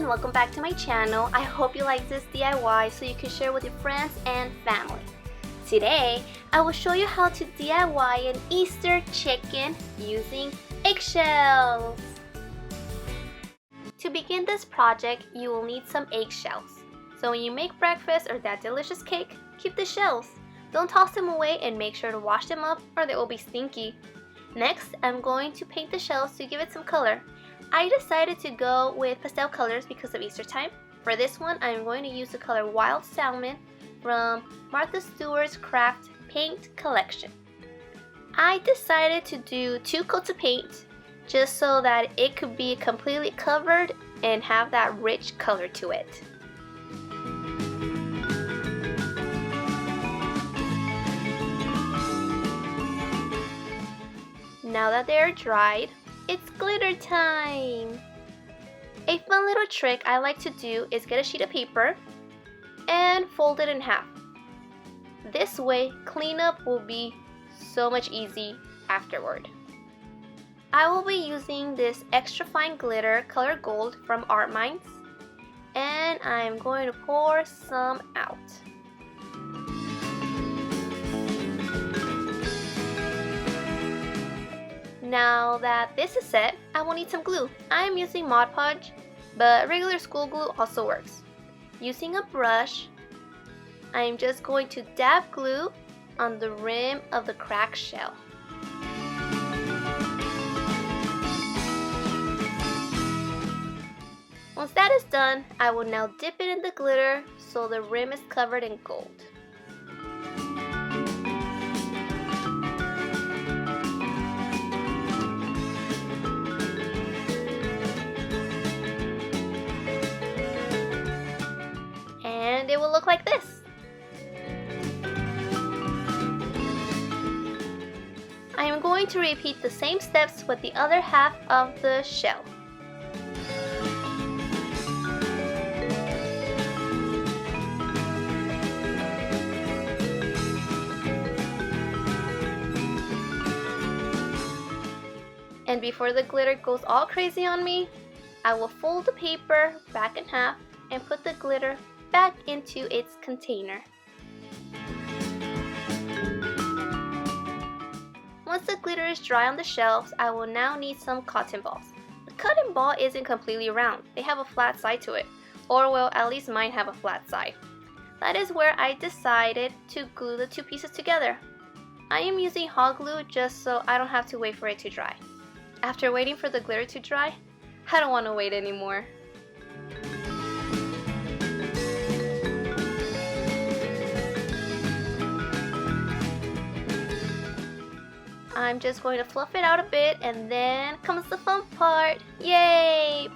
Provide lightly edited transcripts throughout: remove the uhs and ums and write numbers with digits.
and welcome back to my channel. I hope you like this DIY so you can share with your friends and family. Today, I will show you how to DIY an Easter chicken using eggshells. To begin this project, you will need some eggshells. So when you make breakfast or that delicious cake, keep the shells. Don't toss them away and make sure to wash them up or they will be stinky. Next, I'm going to paint the shells to give it some color. I decided to go with pastel colors because of Easter time. For this one, I'm going to use the color Wild Salmon from Martha Stewart's Craft Paint Collection. I decided to do 2 coats of paint just so that it could be completely covered and have that rich color to it. Now that they're dried, it's glitter time! A fun little trick I like to do is get a sheet of paper and fold it in half. This way, cleanup will be so much easy afterward. I will be using this extra fine glitter color gold from Art Minds, and I'm going to pour some out. Now that this is set, I will need some glue. I'm using Mod Podge, but regular school glue also works. Using a brush, I'm just going to dab glue on the rim of the cracked shell. Once that is done, I will now dip it in the glitter so the rim is covered in gold. And it will look like this. I am going to repeat the same steps with the other half of the shell. And before the glitter goes all crazy on me, I will fold the paper back in half and put the glitter back into its container. Once the glitter is dry on the shelves, I will now need some cotton balls. The cotton ball isn't completely round. They have a flat side to it. Or well, at least mine have a flat side. That is where I decided to glue the 2 pieces together. I am using hot glue just so I don't have to wait for it to dry. After waiting for the glitter to dry, I don't want to wait anymore. I'm just going to fluff it out a bit, and then comes the fun part. Yay!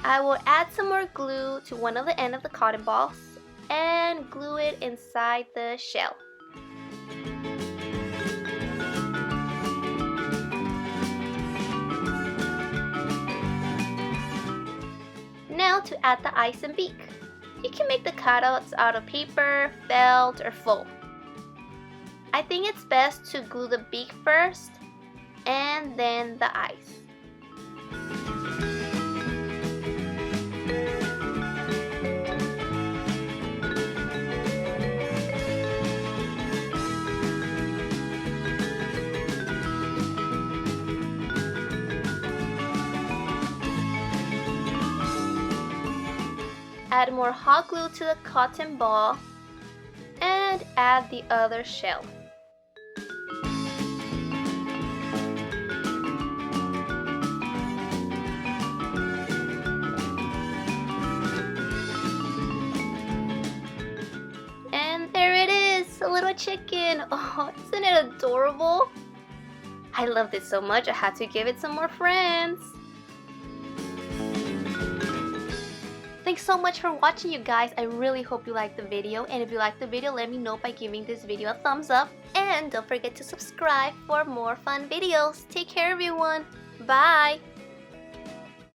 I will add some more glue to one of the ends of the cotton balls and glue it inside the shell. Now to add the eyes and beak. You can make the cutouts out of paper, felt, or foam. I think it's best to glue the beak first and then the eyes. Add more hot glue to the cotton ball and add the other shell. And there it is, a little chicken. Oh, isn't it adorable? I loved it so much I had to give it some more friends. Thanks so much for watching, you guys. I really hope you liked the video, and if you liked the video, let me know by giving this video a thumbs up, and don't forget to subscribe for more fun videos. Take care, everyone. Bye.